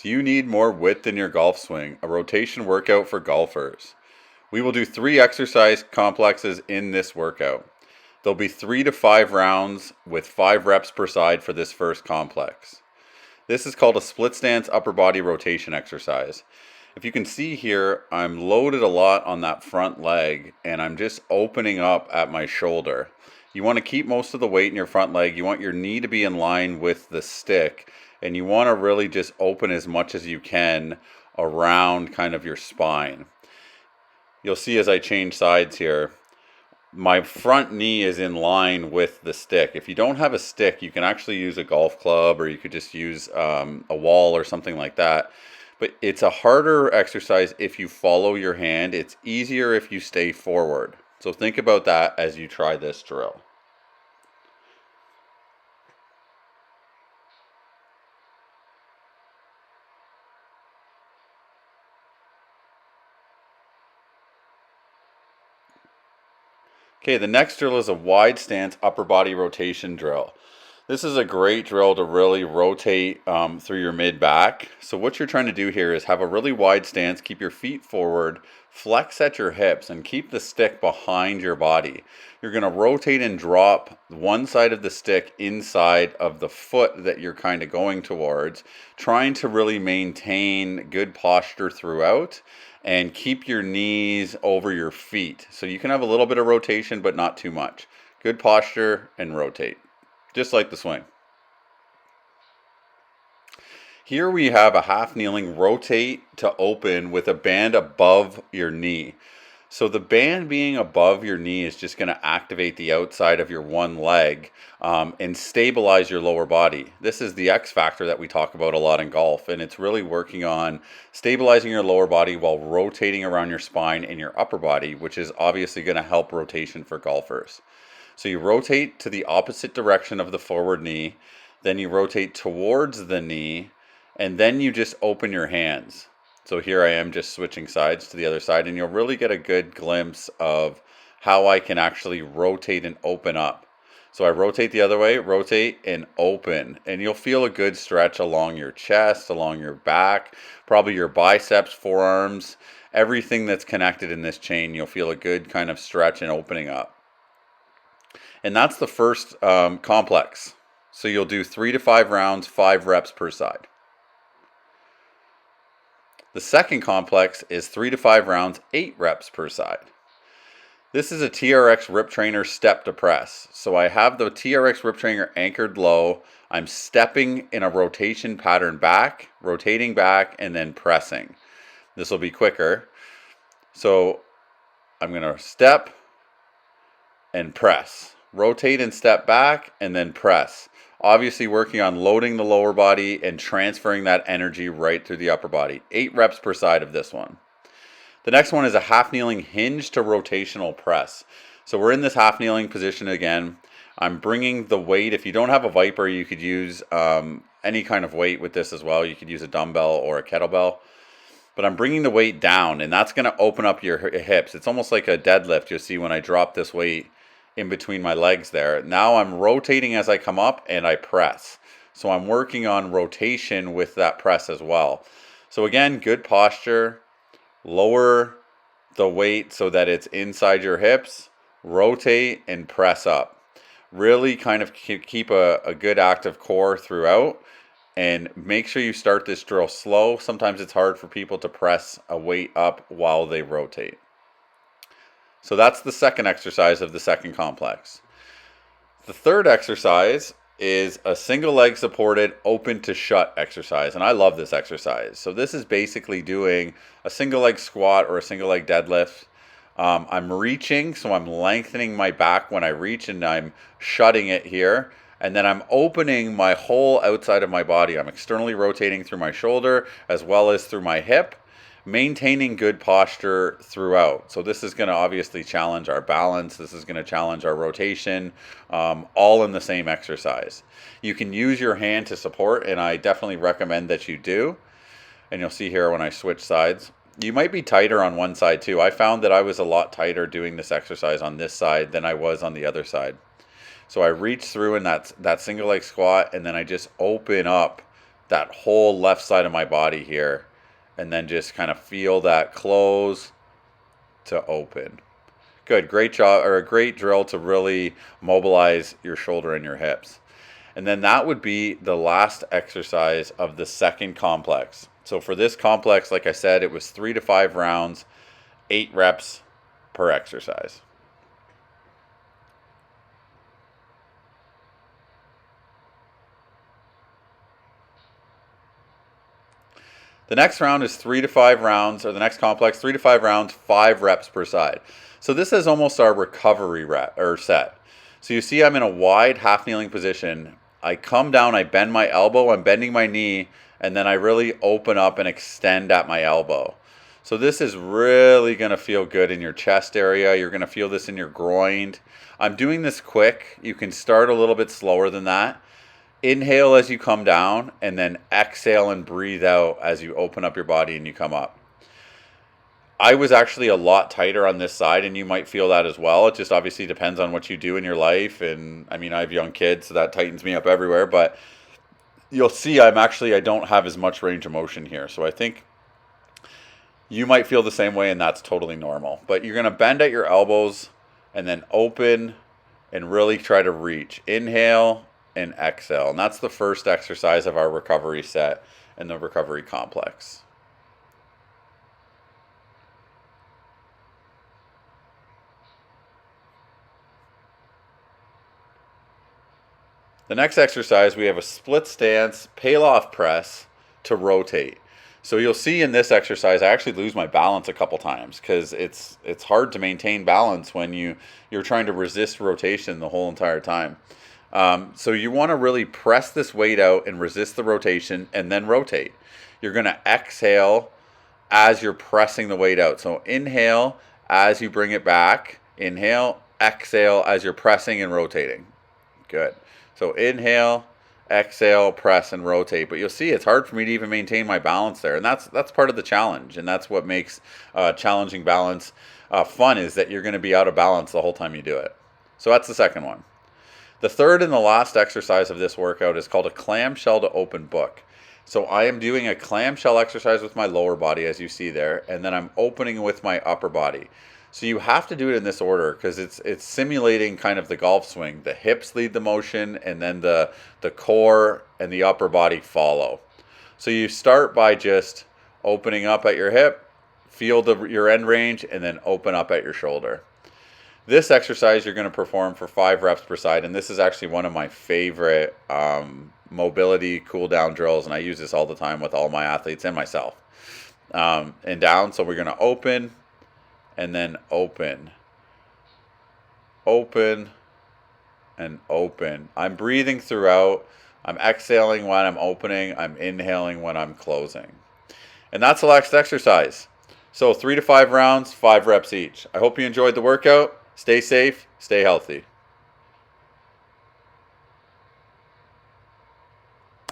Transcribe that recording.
Do you need more width in your golf swing? A rotation workout for golfers. We will do 3 exercise complexes in this workout. There'll be 3 to 5 rounds with 5 reps per side for this first complex. This is called a split stance upper body rotation exercise. If you can see here, I'm loaded a lot on that front leg and I'm just opening up at my shoulder. You want to keep most of the weight in your front leg. You want your knee to be in line with the stick, and you want to really just open as much as you can around kind of your spine. You'll see as I change sides here, my front knee is in line with the stick. If you don't have a stick, you can actually use a golf club, or you could just use a wall or something like that. But it's a harder exercise if you follow your hand. It's easier if you stay forward. So think about that as you try this drill. Okay, the next drill is a wide stance upper body rotation drill. This is a great drill to really rotate through your mid back. So what you're trying to do here is have a really wide stance, keep your feet forward, flex at your hips, and keep the stick behind your body. You're going to rotate and drop one side of the stick inside of the foot that you're kind of going towards, trying to really maintain good posture throughout and keep your knees over your feet. So you can have a little bit of rotation, but not too much. Good posture and rotate. Just like the swing. Here we have a half kneeling rotate to open with a band above your knee. So the band being above your knee is just going to activate the outside of your one leg and stabilize your lower body. This is the X factor that we talk about a lot in golf, and it's really working on stabilizing your lower body while rotating around your spine and your upper body, which is obviously going to help rotation for golfers. So you rotate to the opposite direction of the forward knee, then you rotate towards the knee, and then you just open your hands. So here I am just switching sides to the other side, and you'll really get a good glimpse of how I can actually rotate and open up. So I rotate the other way, rotate and open, and you'll feel a good stretch along your chest, along your back, probably your biceps, forearms, everything that's connected in this chain. You'll feel a good kind of stretch and opening up. And that's the first complex. So you'll do 3 to 5 rounds, 5 reps per side. The second complex is 3 to 5 rounds, 8 reps per side. This is a TRX Rip Trainer step to press. So I have the TRX Rip Trainer anchored low. I'm stepping in a rotation pattern back, rotating back, and then pressing. This will be quicker. So I'm going to step and press. Rotate and step back, and then press. Obviously working on loading the lower body and transferring that energy right through the upper body. 8 reps per side of this one. The next one is a half kneeling hinge to rotational press. So we're in this half kneeling position again. I'm bringing the weight. If you don't have a Viper, you could use any kind of weight with this as well. You could use a dumbbell or a kettlebell. But I'm bringing the weight down, and that's going to open up your hips. It's almost like a deadlift. You'll see when I drop this weight in between my legs there. Now I'm rotating as I come up and I press. So I'm working on rotation with that press as well. So again, good posture. Lower the weight so that it's inside your hips. Rotate and press up. Really kind of keep a good active core throughout. And make sure you start this drill slow. Sometimes it's hard for people to press a weight up while they rotate. So that's the second exercise of the second complex. The third exercise is a single leg supported open to shut exercise. And I love this exercise. So this is basically doing a single leg squat or a single leg deadlift. I'm reaching, so I'm lengthening my back when I reach, and I'm shutting it here. And then I'm opening my whole outside of my body. I'm externally rotating through my shoulder as well as through my hip, maintaining good posture throughout. So this is going to obviously challenge our balance. This is going to challenge our rotation, all in the same exercise. You can use your hand to support, and I definitely recommend that you do. And you'll see here when I switch sides. You might be tighter on one side too. I found that I was a lot tighter doing this exercise on this side than I was on the other side. So I reach through in that single leg squat, and then I just open up that whole left side of my body here, and then just kind of feel that close to open. Good, great job, or a great drill to really mobilize your shoulder and your hips. And then that would be the last exercise of the second complex. So for this complex, like I said, it was 3 to 5 rounds, 8 reps per exercise. The next round is 3 to 5 rounds, or the next complex, 3 to 5 rounds, 5 reps per side. So this is almost our recovery rep or set. So you see I'm in a wide half kneeling position. I come down, I bend my elbow, I'm bending my knee, and then I really open up and extend at my elbow. So this is really going to feel good in your chest area. You're going to feel this in your groin. I'm doing this quick. You can start a little bit slower than that. Inhale as you come down, and then exhale and breathe out as you open up your body and you come up. I was actually a lot tighter on this side, and you might feel that as well. It just obviously depends on what you do in your life. And I mean, I have young kids, so that tightens me up everywhere. But you'll see I don't have as much range of motion here. So I think you might feel the same way, and that's totally normal. But you're going to bend at your elbows and then open and really try to reach. Inhale and exhale. And that's the first exercise of our recovery set and the recovery complex. The next exercise, we have a split stance Pallof press to rotate. So you'll see in this exercise, I actually lose my balance a couple times because it's hard to maintain balance when you're trying to resist rotation the whole entire time. So you want to really press this weight out and resist the rotation and then rotate. You're going to exhale as you're pressing the weight out. So inhale as you bring it back. Inhale, exhale as you're pressing and rotating. Good. So inhale, exhale, press, and rotate. But you'll see it's hard for me to even maintain my balance there. And that's part of the challenge. And that's what makes challenging balance fun, is that you're going to be out of balance the whole time you do it. So that's the second one. The third and the last exercise of this workout is called a clamshell to open book. So I am doing a clamshell exercise with my lower body, as you see there, and then I'm opening with my upper body. So you have to do it in this order because it's simulating kind of the golf swing. The hips lead the motion, and then the core and the upper body follow. So you start by just opening up at your hip, feel your end range, and then open up at your shoulder. This exercise you're going to perform for 5 reps per side, and this is actually one of my favorite mobility cool down drills, and I use this all the time with all my athletes and myself. And down, so we're going to open, and then open, open, and open. I'm breathing throughout. I'm exhaling when I'm opening. I'm inhaling when I'm closing. And that's the last exercise. So 3 to 5 rounds, 5 reps each. I hope you enjoyed the workout. Stay safe, stay healthy.